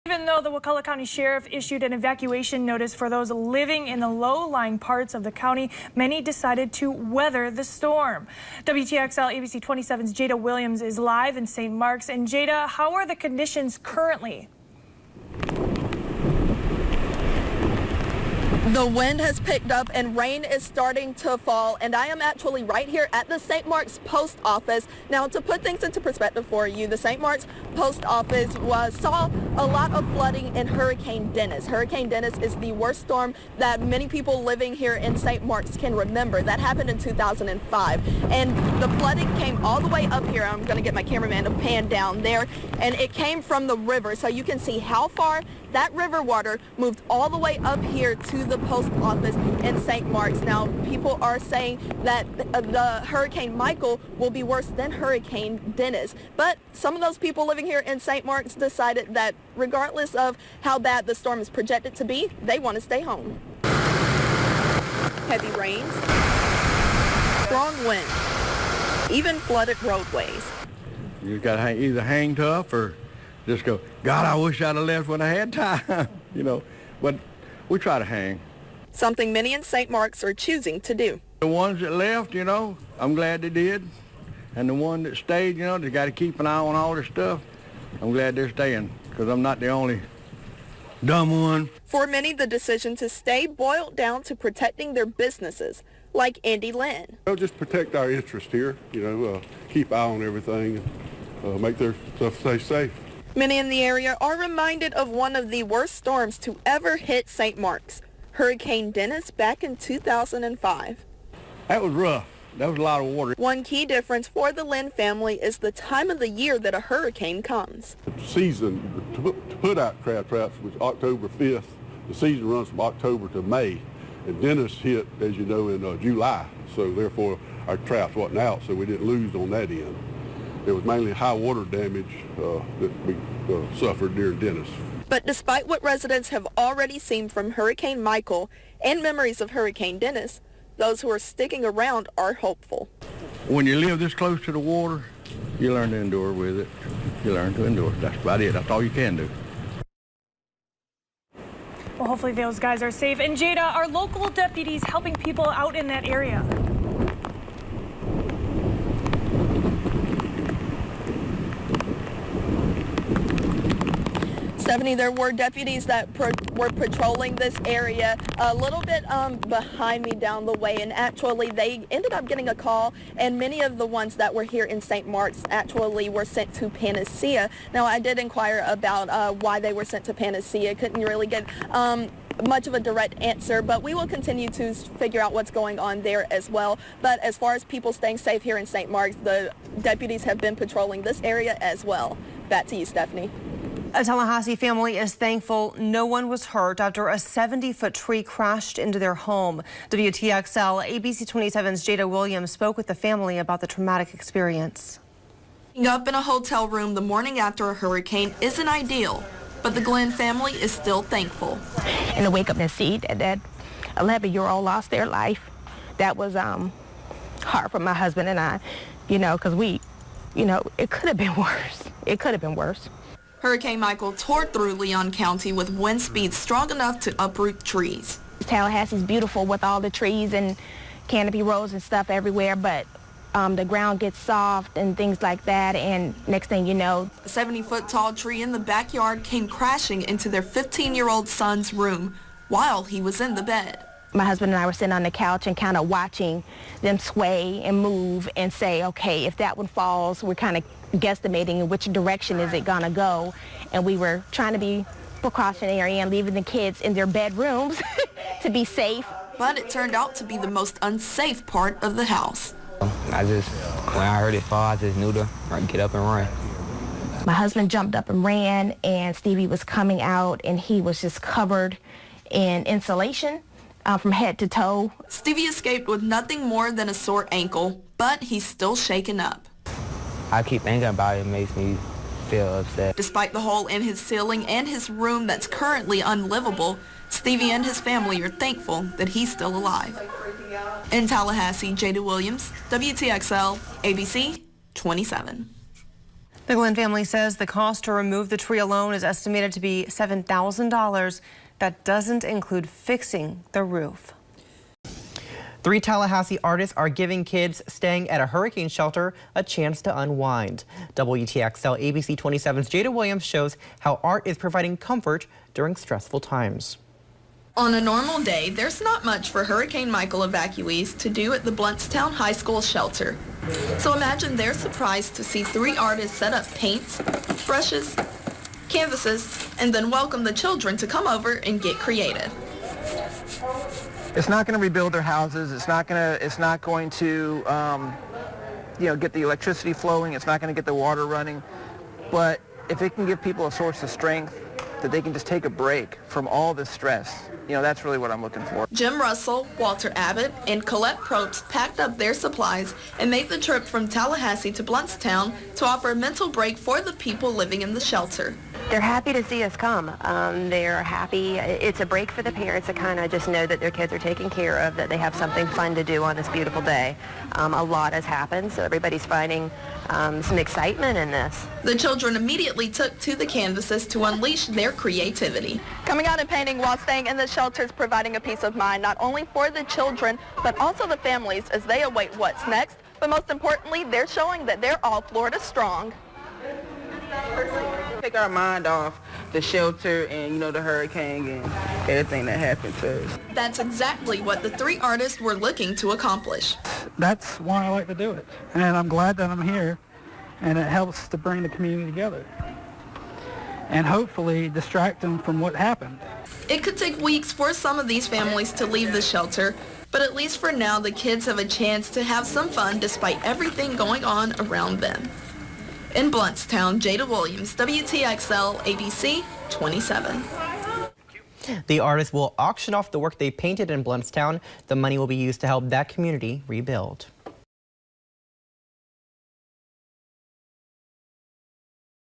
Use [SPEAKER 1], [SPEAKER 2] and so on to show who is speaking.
[SPEAKER 1] Even though the Wakulla County Sheriff issued an evacuation notice for those living in the low-lying parts of the county, many decided to weather the storm. WTXL ABC 27's Jada Williams is live in St. Marks. And Jada, how are the conditions currently?
[SPEAKER 2] The wind has picked up and rain is starting to fall, and I am actually right here at the St. Marks Post Office. Now, to put things into perspective for you, the St. Marks Post Office saw a lot of flooding in Hurricane Dennis. Hurricane Dennis is the worst storm that many people living here in St. Marks can remember. That happened in 2005, and the flooding came all the way up here. I'm going to get my cameraman to pan down there, and it came from the river, so you can see how far that river water moved all the way up here to the post office in St. Marks. Now, people are saying that the Hurricane Michael will be worse than Hurricane Dennis. But some of those people living here in St. Marks decided that regardless of how bad the storm is projected to be, they want to stay home. Heavy rains, strong wind, even flooded roadways.
[SPEAKER 3] You got to either hang tough or just go, God, I wish I'd have left when I had time, but we try to hang.
[SPEAKER 2] Something many in St. Marks are choosing to do.
[SPEAKER 3] The ones that left, I'm glad they did. And the one that stayed, they got to keep an eye on all their stuff. I'm glad they're staying because I'm not the only dumb one.
[SPEAKER 2] For many, the decision to stay boiled down to protecting their businesses, like Andy Lynn.
[SPEAKER 4] They'll just protect our interest here, keep eye on everything, and make their stuff stay safe.
[SPEAKER 2] Many in the area are reminded of one of the worst storms to ever hit St. Marks, Hurricane Dennis back in 2005.
[SPEAKER 3] That was rough. That was a lot of water.
[SPEAKER 2] One key difference for the Lynn family is the time of the year that a hurricane comes.
[SPEAKER 4] The season to put out crab traps was October 5th. The season runs from October to May. And Dennis hit, as you know, in July. So therefore, our traps wasn't out, so we didn't lose on that end. It was mainly high water damage that we suffered during Dennis.
[SPEAKER 2] But despite what residents have already seen from Hurricane Michael and memories of Hurricane Dennis, those who are sticking around are hopeful.
[SPEAKER 3] When you live this close to the water, you learn to endure with it. You learn to endure. That's about it. That's all you can do.
[SPEAKER 1] Well, hopefully those guys are safe. And Jada, are local deputies helping people out in that area?
[SPEAKER 2] Stephanie, there were deputies that were patrolling this area a little bit behind me down the way, and actually they ended up getting a call, and many of the ones that were here in St. Marks actually were sent to Panacea. Now, I did inquire about why they were sent to Panacea. Couldn't really get much of a direct answer, but we will continue to figure out what's going on there as well. But as far as people staying safe here in St. Marks, the deputies have been patrolling this area as well. Back to you, Stephanie.
[SPEAKER 5] A Tallahassee family is thankful no one was hurt after a 70-foot tree crashed into their home. WTXL ABC 27's Jada Williams spoke with the family about the traumatic experience.
[SPEAKER 2] Waking up in a hotel room the morning after a hurricane isn't ideal, but the Glenn family is still thankful.
[SPEAKER 6] And to wake up and see that 11-year-old lost their life, that was hard for my husband and I, because it could have been worse. It could have been worse.
[SPEAKER 2] Hurricane Michael tore through Leon County with wind speeds strong enough to uproot trees.
[SPEAKER 6] Tallahassee's beautiful with all the trees and canopy roads and stuff everywhere, but the ground gets soft and things like that, and next thing you know,
[SPEAKER 2] a 70-foot tall tree in the backyard came crashing into their 15-year-old son's room while he was in the bed.
[SPEAKER 6] My husband and I were sitting on the couch and kind of watching them sway and move and say, okay, if that one falls, we're kind of guesstimating in which direction is it gonna go, and we were trying to be precautionary and leaving the kids in their bedrooms to be safe.
[SPEAKER 2] But it turned out to be the most unsafe part of the house.
[SPEAKER 7] When I heard it fall, I just knew to get up and run.
[SPEAKER 6] My husband jumped up and ran, and Stevie was coming out, and he was just covered in insulation from head to toe.
[SPEAKER 2] Stevie escaped with nothing more than a sore ankle, but he's still shaken up.
[SPEAKER 7] I keep thinking about it. It makes me feel upset.
[SPEAKER 2] Despite the hole in his ceiling and his room that's currently unlivable, Stevie and his family are thankful that he's still alive. In Tallahassee, Jada Williams, WTXL, ABC 27.
[SPEAKER 5] The Glenn family says the cost to remove the tree alone is estimated to be $7,000. That doesn't include fixing the roof.
[SPEAKER 8] 3 Tallahassee artists are giving kids staying at a hurricane shelter a chance to unwind. WTXL ABC 27's Jada Williams shows how art is providing comfort during stressful times.
[SPEAKER 2] On a normal day, there's not much for Hurricane Michael evacuees to do at the Blountstown High School shelter. So imagine their surprise to see 3 artists set up paints, brushes, canvases, and then welcome the children to come over and get creative.
[SPEAKER 9] It's not going to rebuild their houses. It's not going to get the electricity flowing. It's not going to get the water running. But if it can give people a source of strength, that they can just take a break from all this stress, that's really what I'm looking for.
[SPEAKER 2] Jim Russell, Walter Abbott, and Colette Probst packed up their supplies and made the trip from Tallahassee to Blountstown to offer a mental break for the people living in the shelter.
[SPEAKER 10] They're happy to see us come. They're happy. It's a break for the parents to kind of just know that their kids are taken care of, that they have something fun to do on this beautiful day. A lot has happened, so everybody's finding some excitement in this.
[SPEAKER 2] The children immediately took to the canvases to unleash their creativity.
[SPEAKER 11] Coming out and painting while staying in the shelter is providing a peace of mind, not only for the children, but also the families as they await what's next. But most importantly, they're showing that they're all Florida strong.
[SPEAKER 12] Take our mind off the shelter and, the hurricane and everything that happened to us.
[SPEAKER 2] That's exactly what the 3 artists were looking to accomplish.
[SPEAKER 13] That's why I like to do it. And I'm glad that I'm here, and it helps to bring the community together and hopefully distract them from what happened.
[SPEAKER 2] It could take weeks for some of these families to leave the shelter, but at least for now, the kids have a chance to have some fun despite everything going on around them. In Blountstown, Jada Williams, WTXL ABC 27.
[SPEAKER 8] The artists will auction off the work they painted in Blountstown. The money will be used to help that community rebuild.